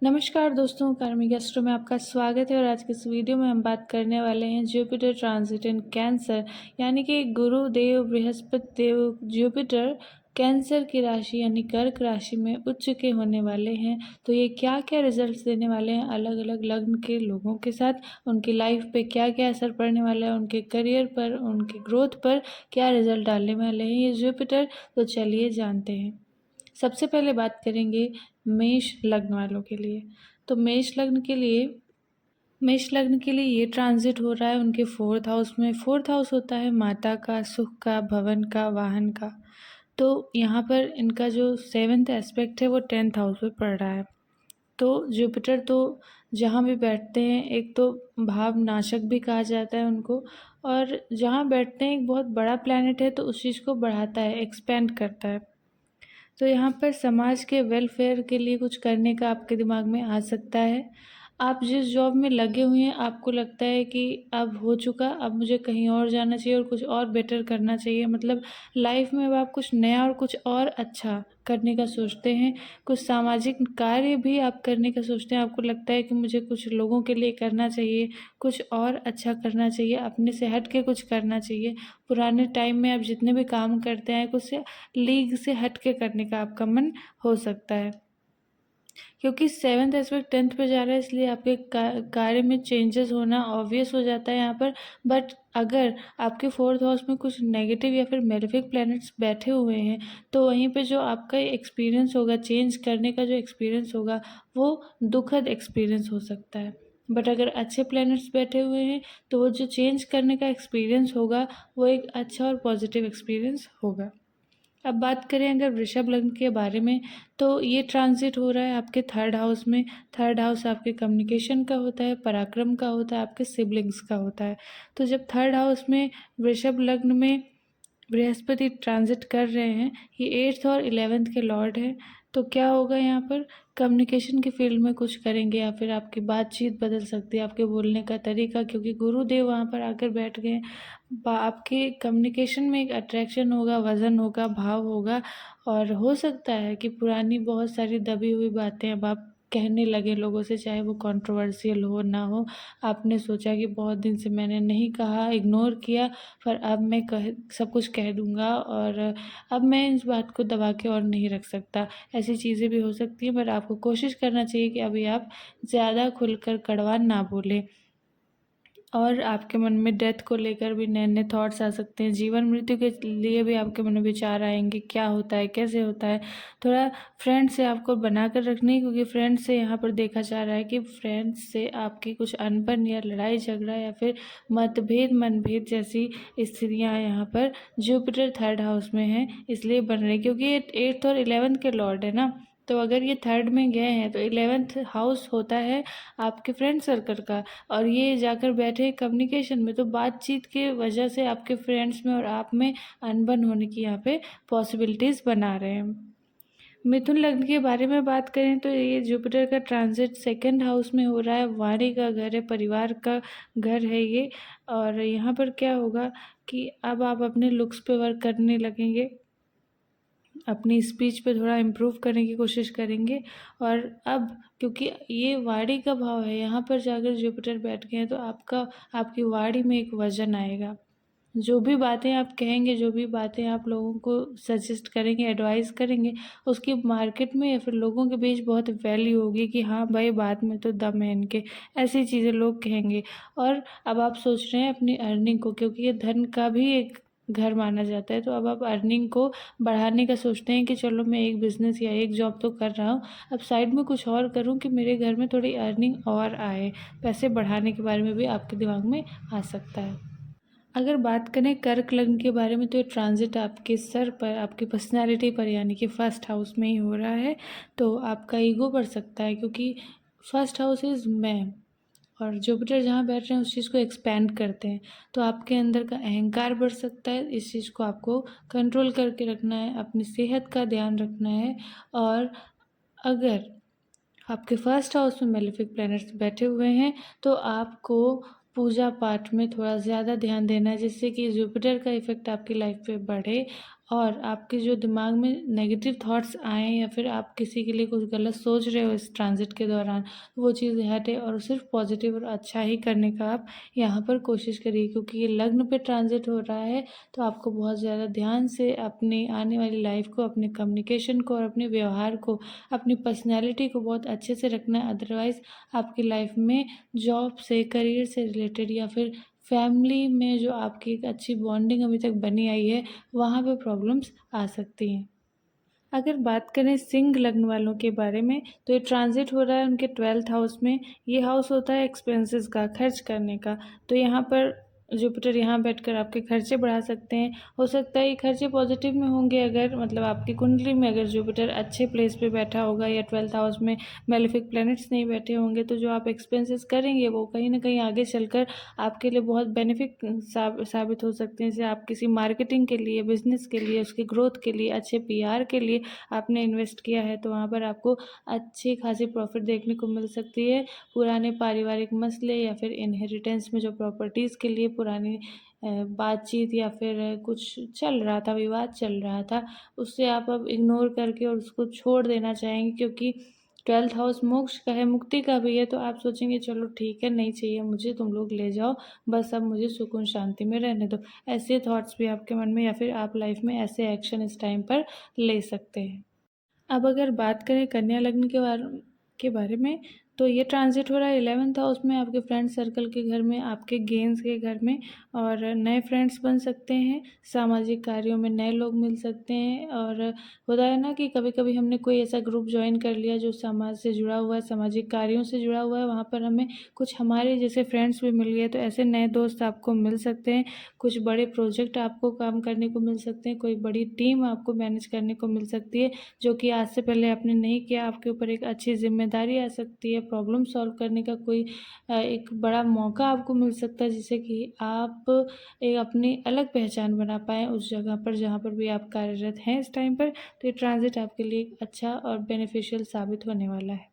नमस्कार दोस्तों, कार्मिक एस्ट्रो में आपका स्वागत है। और आज के इस वीडियो में हम बात करने वाले हैं जुपिटर ट्रांजिट इन कैंसर, यानी कि गुरुदेव बृहस्पति देव जुपिटर कैंसर की राशि यानी कर्क राशि में उच्च के होने वाले हैं। तो ये क्या क्या रिजल्ट्स देने वाले हैं अलग अलग लग्न के लोगों के साथ, उनकी लाइफ पे क्या क्या असर पड़ने वाला है, उनके करियर पर, उनकी ग्रोथ पर क्या रिजल्ट डालने वाले हैं ये जुपिटर। तो चलिए जानते हैं। सबसे पहले बात करेंगे मेष लग्न वालों के लिए। तो मेष लग्न के लिए ये ट्रांजिट हो रहा है उनके फोर्थ हाउस में। फोर्थ हाउस होता है माता का, सुख का, भवन का, वाहन का। तो यहाँ पर इनका जो सेवन्थ एस्पेक्ट है वो 10th हाउस में पड़ रहा है। तो जुपिटर तो जहाँ भी बैठते हैं, एक तो भावनाशक भी कहा जाता है उनको, और जहाँ बैठते हैं एक बहुत बड़ा प्लैनेट है तो उस चीज़ को बढ़ाता है, एक्सपेंड करता है। तो यहाँ पर समाज के वेलफेयर के लिए कुछ करने का आपके दिमाग में आ सकता है। आप जिस जॉब में लगे हुए हैं, आपको लगता है कि अब हो चुका, अब मुझे कहीं और जाना चाहिए और कुछ और बेटर करना चाहिए। मतलब लाइफ में अब आप कुछ नया और कुछ और अच्छा करने का सोचते हैं। कुछ सामाजिक कार्य भी आप करने का सोचते हैं। आपको लगता है कि मुझे कुछ लोगों के लिए करना चाहिए, कुछ और अच्छा करना चाहिए, अपने से हट के कुछ करना चाहिए। पुराने टाइम में आप जितने भी काम करते हैं, कुछ लीग से हट के करने का आपका मन हो सकता है। क्योंकि सेवन्थ एस्पेक्ट 10th पे जा रहा है, इसलिए आपके कार्य में चेंजेस होना ऑब्वियस हो जाता है यहाँ पर। बट अगर आपके फोर्थ हाउस में कुछ नेगेटिव या फिर मेलेफिक प्लैनेट्स बैठे हुए हैं, तो वहीं पे जो आपका एक्सपीरियंस होगा, चेंज करने का जो एक्सपीरियंस होगा, वो दुखद एक्सपीरियंस हो सकता है। बट अगर अच्छे प्लैनेट्स बैठे हुए हैं, तो वो जो चेंज करने का एक्सपीरियंस होगा, वो एक अच्छा और पॉजिटिव एक्सपीरियंस होगा। अब बात करें अगर वृषभ लग्न के बारे में, तो ये ट्रांजिट हो रहा है आपके थर्ड हाउस में। थर्ड हाउस आपके कम्युनिकेशन का होता है, पराक्रम का होता है, आपके सिबलिंग्स का होता है। तो जब थर्ड हाउस में वृषभ लग्न में बृहस्पति ट्रांजिट कर रहे हैं, ये 8th और 11th के लॉर्ड हैं। तो क्या होगा यहाँ पर, कम्युनिकेशन के फील्ड में कुछ करेंगे या फिर आपकी बातचीत बदल सकती है, आपके बोलने का तरीका, क्योंकि गुरुदेव वहाँ पर आकर बैठ गए। आपके कम्युनिकेशन में एक अट्रैक्शन होगा, वजन होगा, भाव होगा। और हो सकता है कि पुरानी बहुत सारी दबी हुई बातें अब आप कहने लगे लोगों से, चाहे वो कंट्रोवर्शियल हो ना हो। आपने सोचा कि बहुत दिन से मैंने नहीं कहा, इग्नोर किया, पर अब मैं सब कुछ कह दूंगा और अब मैं इस बात को दबा के और नहीं रख सकता। ऐसी चीज़ें भी हो सकती हैं, पर आपको कोशिश करना चाहिए कि अभी आप ज़्यादा खुलकर कड़वा ना बोलें। और आपके मन में डेथ को लेकर भी नए नए थॉट्स आ सकते हैं। जीवन मृत्यु के लिए भी आपके मन में विचार आएंगे, क्या होता है, कैसे होता है। थोड़ा फ्रेंड से आपको बना कर रखनी है, क्योंकि फ्रेंड से यहाँ पर देखा जा रहा है कि फ्रेंड्स से आपकी कुछ अनबन या लड़ाई झगड़ा या फिर मतभेद मनभेद जैसी स्थितियाँ यहाँ पर जुपिटर थर्ड हाउस में है इसलिए बन रही, क्योंकि ये 8th और 11th के लॉर्ड है ना। तो अगर ये थर्ड में गए हैं तो 11th हाउस होता है आपके फ्रेंड सर्कल का, और ये जाकर बैठे कम्युनिकेशन में, तो बातचीत के वजह से आपके फ्रेंड्स में और आप में अनबन होने की यहाँ पे पॉसिबिलिटीज़ बना रहे हैं। मिथुन लग्न के बारे में बात करें तो ये जुपिटर का ट्रांजिट सेकंड हाउस में हो रहा है। वाणी का घर है, परिवार का घर है ये। और यहाँ पर क्या होगा कि अब आप अपने लुक्स पे वर्क करने लगेंगे, अपनी स्पीच पे थोड़ा इम्प्रूव करने की कोशिश करेंगे। और अब क्योंकि ये वाणी का भाव है, यहाँ पर जाकर जुपिटर बैठ गए हैं, तो आपकी वाणी में एक वजन आएगा। जो भी बातें आप कहेंगे, जो भी बातें आप लोगों को सजेस्ट करेंगे, एडवाइस करेंगे, उसकी मार्केट में या फिर लोगों के बीच बहुत वैल्यू होगी कि हाँ भाई, बात में तो दम है इनके, ऐसी चीज़ें लोग कहेंगे। और अब आप सोच रहे हैं अपनी अर्निंग को, क्योंकि ये धन का भी एक घर माना जाता है। तो अब आप अर्निंग को बढ़ाने का सोचते हैं कि चलो मैं एक बिज़नेस या एक जॉब तो कर रहा हूँ, अब साइड में कुछ और करूँ कि मेरे घर में थोड़ी अर्निंग और आए। पैसे बढ़ाने के बारे में भी आपके दिमाग में आ सकता है। अगर बात करें कर्क लग्न के बारे में, तो ये ट्रांजिट आपके सर पर, आपकी पर्सनैलिटी पर, यानी कि फर्स्ट हाउस में ही हो रहा है। तो आपका ईगो बढ़ सकता है, क्योंकि फर्स्ट हाउस इज़ मैं, और जुपिटर जहाँ बैठ रहे हैं उस चीज़ को एक्सपेंड करते हैं। तो आपके अंदर का अहंकार बढ़ सकता है। इस चीज़ को आपको कंट्रोल करके रखना है, अपनी सेहत का ध्यान रखना है। और अगर आपके फर्स्ट हाउस में मेलेफिक प्लैनेट्स बैठे हुए हैं, तो आपको पूजा पाठ में थोड़ा ज़्यादा ध्यान देना है, जिससे कि जुपिटर का इफेक्ट आपकी लाइफ पे बढ़े और आपके जो दिमाग में नेगेटिव थॉट्स आएँ या फिर आप किसी के लिए कुछ गलत सोच रहे हो इस ट्रांज़िट के दौरान, तो वो चीज़ें हटे और सिर्फ़ पॉज़िटिव और अच्छा ही करने का आप यहाँ पर कोशिश करिए, क्योंकि ये लग्न पे ट्रांज़िट हो रहा है। तो आपको बहुत ज़्यादा ध्यान से अपनी आने वाली लाइफ़ को, अपने कम्युनिकेशन को और अपने व्यवहार को, अपनी पर्सनैलिटी को बहुत अच्छे से रखना है। अदरवाइज़ आपकी लाइफ़ में जॉब से, करियर से रिलेटेड या फिर फैमिली में जो आपकी एक अच्छी बॉन्डिंग अभी तक बनी आई है, वहाँ पे प्रॉब्लम्स आ सकती हैं। अगर बात करें सिंह लग्न वालों के बारे में, तो ये ट्रांज़िट हो रहा है उनके 12th हाउस में। ये हाउस होता है एक्सपेंसेस का, खर्च करने का। तो यहाँ पर जुपिटर यहाँ बैठकर आपके खर्चे बढ़ा सकते हैं। हो सकता है ये खर्चे पॉज़िटिव में होंगे, अगर मतलब आपकी कुंडली में अगर जुपिटर अच्छे प्लेस पे बैठा होगा या 12th हाउस में मैलेफिक प्लैनेट्स नहीं बैठे होंगे, तो जो आप एक्सपेंसेस करेंगे वो कहीं न कहीं आगे चलकर आपके लिए बहुत बेनिफिक साबित हो सकते हैं। जैसे आप किसी मार्केटिंग के लिए, बिज़नेस के लिए, उसकी ग्रोथ के लिए, अच्छे पीआर के लिए आपने इन्वेस्ट किया है, तो वहाँ पर आपको अच्छी खासी प्रॉफ़िट देखने को मिल सकती है। पुराने पारिवारिक मसले या फिर इनहेरिटेंस में जो प्रॉपर्टीज़ के लिए पुरानी बातचीत या फिर कुछ चल रहा था, विवाद चल रहा था, उससे आप अब इग्नोर करके और उसको छोड़ देना चाहेंगे, क्योंकि 12th हाउस मोक्ष का है, मुक्ति का भी है। तो आप सोचेंगे चलो ठीक है, नहीं चाहिए मुझे, तुम लोग ले जाओ, बस अब मुझे सुकून शांति में रहने दो। ऐसे थॉट्स भी आपके मन में या फिर आप लाइफ़ में ऐसे एक्शन इस टाइम पर ले सकते हैं। अब अगर बात करें कन्या लग्न के बारे में, तो ये ट्रांज़िट हो रहा है 11th हाउस में, आपके फ्रेंड सर्कल के घर में, आपके गेन्स के घर में, और नए फ्रेंड्स बन सकते हैं, सामाजिक कार्यों में नए लोग मिल सकते हैं। और होता है ना कि कभी-कभी हमने कोई ऐसा ग्रुप जॉइन कर लिया जो समाज से जुड़ा हुआ है, सामाजिक कार्यों से जुड़ा हुआ है, वहाँ पर हमें कुछ हमारे जैसे फ्रेंड्स भी मिल गए, तो ऐसे नए दोस्त आपको मिल सकते हैं। कुछ बड़े प्रोजेक्ट आपको काम करने को मिल सकते हैं, कोई बड़ी टीम आपको मैनेज करने को मिल सकती है, जो कि आज से पहले आपने नहीं किया। आपके ऊपर एक अच्छी ज़िम्मेदारी आ सकती है, प्रॉब्लम सॉल्व करने का कोई एक बड़ा मौका आपको मिल सकता है, जिससे कि आप एक अपनी अलग पहचान बना पाएँ उस जगह पर जहाँ पर भी आप कार्यरत हैं इस टाइम पर। तो ये ट्रांज़िट आपके लिए एक अच्छा और बेनिफिशियल साबित होने वाला है।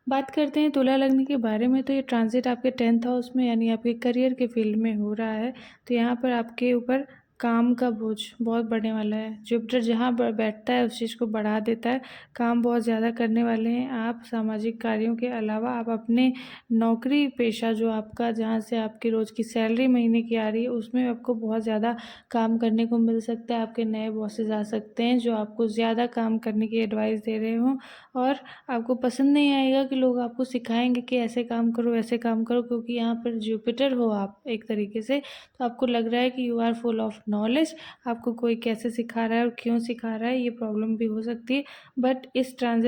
बात करते हैं तुला लग्न के बारे में, तो ये ट्रांज़िट आपके 10th हाउस में यानी आपके करियर के फील्ड में हो रहा है। तो यहाँ पर आपके ऊपर काम का बोझ बहुत बढ़ने वाला है। जुपिटर जहाँ बैठता है उस चीज़ को बढ़ा देता है। काम बहुत ज़्यादा करने वाले हैं आप। सामाजिक कार्यों के अलावा आप अपने नौकरी पेशा जो आपका, जहाँ से आपकी रोज़ की सैलरी महीने की आ रही है, उसमें आपको बहुत ज़्यादा काम करने को मिल सकता है। आपके नए बॉसेस आ सकते हैं जो आपको ज़्यादा काम करने की एडवाइस दे रहे हों, और आपको पसंद नहीं आएगा कि लोग आपको सिखाएँगे कि ऐसे काम करो, वैसे काम करो, क्योंकि यहाँ पर जुपिटर हो आप एक तरीके से, तो आपको लग रहा है कि you are full of knowledge. आपको कोई कैसे सिखा रहा है और क्यों सिखा रहा है, ये प्रॉब्लम भी हो सकती है। बट इस ट्रांज़िट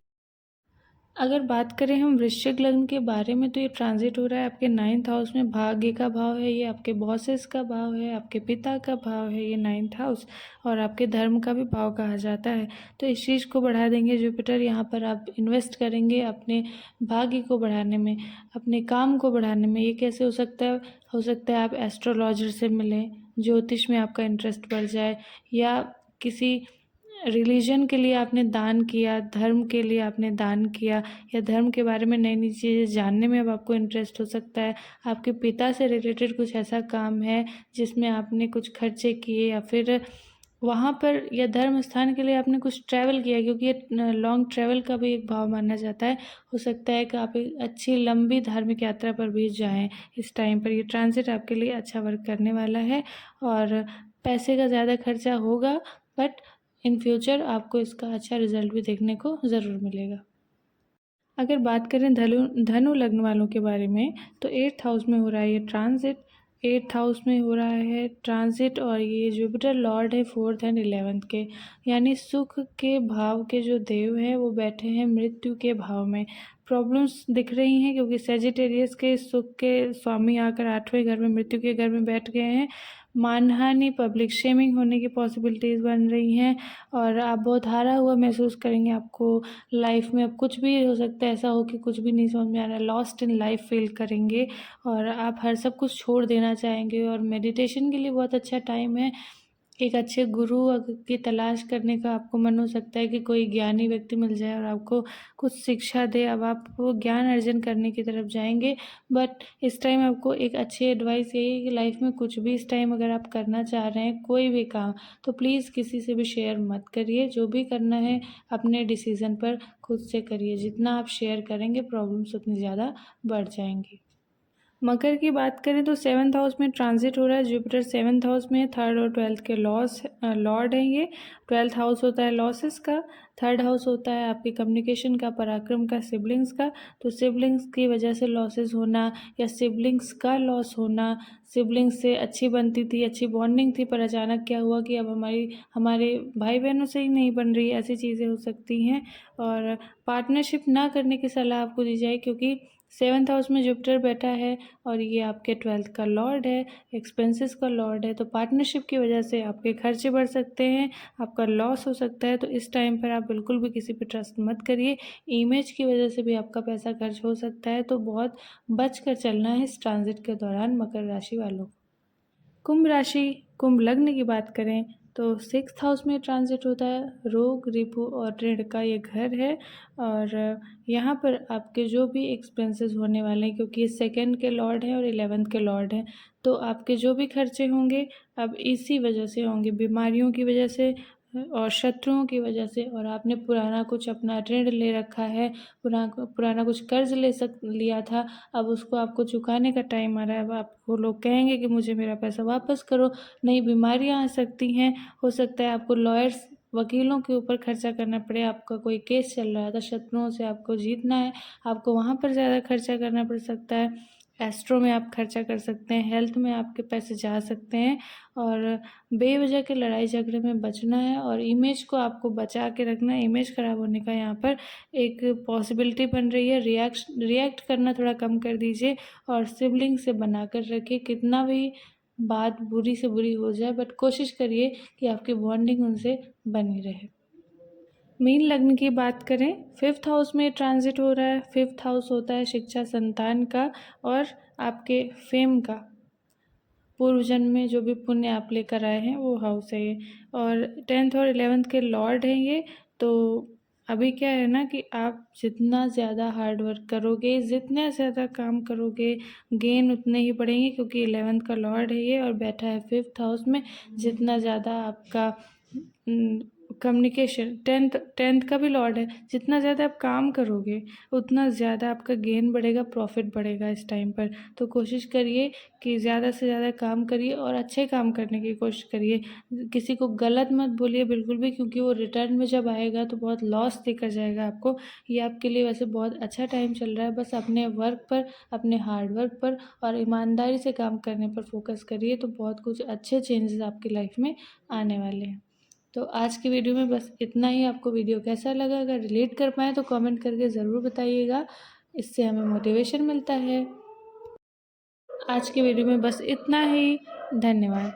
अगर बात करें हम वृश्चिक लग्न के बारे में, तो ये ट्रांज़िट हो रहा है आपके 9th हाउस में। भाग्य का भाव है ये, आपके बॉसेस का भाव है, आपके पिता का भाव है ये 9th हाउस, और आपके धर्म का भी भाव कहा जाता है। तो इस चीज़ को बढ़ा देंगे जुपिटर। यहाँ पर आप इन्वेस्ट करेंगे अपने भाग्य को बढ़ाने में, अपने काम को बढ़ाने में। ये कैसे हो सकता है? हो सकता है आप एस्ट्रोलॉजर से मिलें, ज्योतिष में आपका इंटरेस्ट बढ़ जाए, या किसी रिलीजन के लिए आपने दान किया, धर्म के लिए आपने दान किया, या धर्म के बारे में नई-नई चीज़ें जानने में अब आपको इंटरेस्ट हो सकता है। आपके पिता से रिलेटेड कुछ ऐसा काम है जिसमें आपने कुछ खर्चे किए, या फिर वहाँ पर या धर्म स्थान के लिए आपने कुछ ट्रैवल किया, क्योंकि ये लॉन्ग ट्रैवल का भी एक भाव माना जाता है। हो सकता है कि आप एक अच्छी लंबी धार्मिक यात्रा पर भी जाएँ इस टाइम पर। ये ट्रांज़िट आपके लिए अच्छा वर्क करने वाला है, और पैसे का ज़्यादा खर्चा होगा, बट इन फ्यूचर आपको इसका अच्छा रिजल्ट भी देखने को ज़रूर मिलेगा। अगर बात करें धनु लग्न वालों के बारे में, तो 8th हाउस में हो रहा है ये ट्रांज़िट। 8th हाउस में हो रहा है ट्रांज़िट, और ये जुपिटर लॉर्ड है 4th एंड 11th के, यानी सुख के भाव के जो देव हैं वो बैठे हैं मृत्यु के भाव में। प्रॉब्लम्स दिख रही हैं, क्योंकि सजिटेरियस के सुख के स्वामी आकर 8वें घर में, मृत्यु के घर में बैठ गए हैं। मानहानि, पब्लिक शेमिंग होने की पॉसिबिलिटीज़ बन रही हैं, और आप बहुत हारा हुआ महसूस करेंगे। आपको लाइफ में अब कुछ भी हो सकता है, ऐसा हो कि कुछ भी नहीं समझ में आ रहा है, लॉस्ट इन लाइफ फील करेंगे, और आप हर सब कुछ छोड़ देना चाहेंगे। और मेडिटेशन के लिए बहुत अच्छा टाइम है एक अच्छे गुरु की तलाश करने का आपको मन हो सकता है कि कोई ज्ञानी व्यक्ति मिल जाए और आपको कुछ शिक्षा दे। अब आप वो ज्ञान अर्जन करने की तरफ जाएंगे। बट इस टाइम आपको एक अच्छी एडवाइस यही है कि लाइफ में कुछ भी इस टाइम अगर आप करना चाह रहे हैं, कोई भी काम, तो प्लीज़ किसी से भी शेयर मत करिए। जो भी करना है अपने डिसीज़न पर खुद से करिए। जितना आप शेयर करेंगे प्रॉब्लम्स उतनी ज़्यादा बढ़ जाएंगी। मकर की बात करें तो 7th हाउस में ट्रांजिट हो रहा है। जुपिटर 7th हाउस में 3rd और 12th के लॉर्ड हैं ये। 12th हाउस होता है लॉसेस का, 3rd हाउस होता है आपके कम्युनिकेशन का, पराक्रम का, सिबलिंग्स का। तो सिबलिंग्स की वजह से लॉसेस होना या सिबलिंग्स का लॉस होना, सिबलिंग्स से अच्छी बनती थी, अच्छी बॉन्डिंग थी, पर अचानक क्या हुआ कि अब हमारे भाई बहनों से ही नहीं बन रही, ऐसी चीज़ें हो सकती हैं। और पार्टनरशिप ना करने की सलाह आपको दी जाए, क्योंकि 7th हाउस में जुपिटर बैठा है और ये आपके 12th का लॉर्ड है, एक्सपेंसेस का लॉर्ड है। तो पार्टनरशिप की वजह से आपके खर्चे बढ़ सकते हैं, आपका लॉस हो सकता है। तो इस टाइम पर आप बिल्कुल भी किसी पे ट्रस्ट मत करिए। इमेज की वजह से भी आपका पैसा खर्च हो सकता है, तो बहुत बच कर चलना है इस ट्रांजिट के दौरान मकर राशि वालों को। कुंभ राशि, कुंभ लग्न की बात करें तो 6th हाउस में ट्रांजिट होता है। रोग, रिपु और ऋण का ये घर है। और यहाँ पर आपके जो भी एक्सपेंसेस होने वाले हैं, क्योंकि ये 2nd के लॉर्ड हैं और 11th के लॉर्ड हैं, तो आपके जो भी खर्चे होंगे अब इसी वजह से होंगे, बीमारियों की वजह से और शत्रुओं की वजह से। और आपने पुराना कुछ अपना ऋण ले रखा है, पुराना कुछ कर्ज लिया था, अब उसको आपको चुकाने का टाइम आ रहा है। अब आपको लोग कहेंगे कि मुझे मेरा पैसा वापस करो। नई बीमारियां आ सकती हैं, हो सकता है आपको लॉयर्स, वकीलों के ऊपर खर्चा करना पड़े। आपका कोई केस चल रहा था, शत्रुओं से आपको जीतना है, आपको वहाँ पर ज़्यादा खर्चा करना पड़ सकता है। एस्ट्रो में आप खर्चा कर सकते हैं, हेल्थ में आपके पैसे जा सकते हैं। और बेवजह के लड़ाई झगड़े में बचना है और इमेज को आपको बचा के रखना है। इमेज खराब होने का यहाँ पर एक पॉसिबिलिटी बन रही है। रिएक्ट करना थोड़ा कम कर दीजिए और सिबलिंग से बना कर रखिए। कितना भी बात बुरी से बुरी हो जाए, बट कोशिश करिए कि आपकी बॉन्डिंग उनसे बनी रहे। मीन लग्न की बात करें, 5th हाउस में ट्रांजिट हो रहा है। 5th हाउस होता है शिक्षा, संतान का और आपके फेम का। पूर्व जन्म में जो भी पुण्य आप लेकर आए हैं वो हाउस है ये। और 10th और 11th के लॉर्ड हैं ये। तो अभी क्या है ना कि आप जितना ज़्यादा हार्ड वर्क करोगे, जितना ज़्यादा काम करोगे, गेन उतने ही बढ़ेंगे, क्योंकि 11th का लॉर्ड है ये और बैठा है 5th हाउस में। जितना ज़्यादा आपका कम्युनिकेशन, टेंथ का भी लॉर्ड है, जितना ज़्यादा आप काम करोगे उतना ज़्यादा आपका गेन बढ़ेगा, प्रॉफिट बढ़ेगा इस टाइम पर। तो कोशिश करिए कि ज़्यादा से ज़्यादा काम करिए और अच्छे काम करने की कोशिश करिए। किसी को गलत मत बोलिए बिल्कुल भी, क्योंकि वो रिटर्न में जब आएगा तो बहुत लॉस देकर जाएगा आपको। ये आपके लिए वैसे बहुत अच्छा टाइम चल रहा है, बस अपने वर्क पर, अपने हार्ड वर्क पर और ईमानदारी से काम करने पर फोकस करिए, तो बहुत कुछ अच्छे चेंजेस आपकी लाइफ में आने वाले हैं। तो आज की वीडियो में बस इतना ही। आपको वीडियो कैसा लगा, अगर रिलेट कर पाएँ तो कमेंट करके ज़रूर बताइएगा, इससे हमें मोटिवेशन मिलता है। आज की वीडियो में बस इतना ही। धन्यवाद।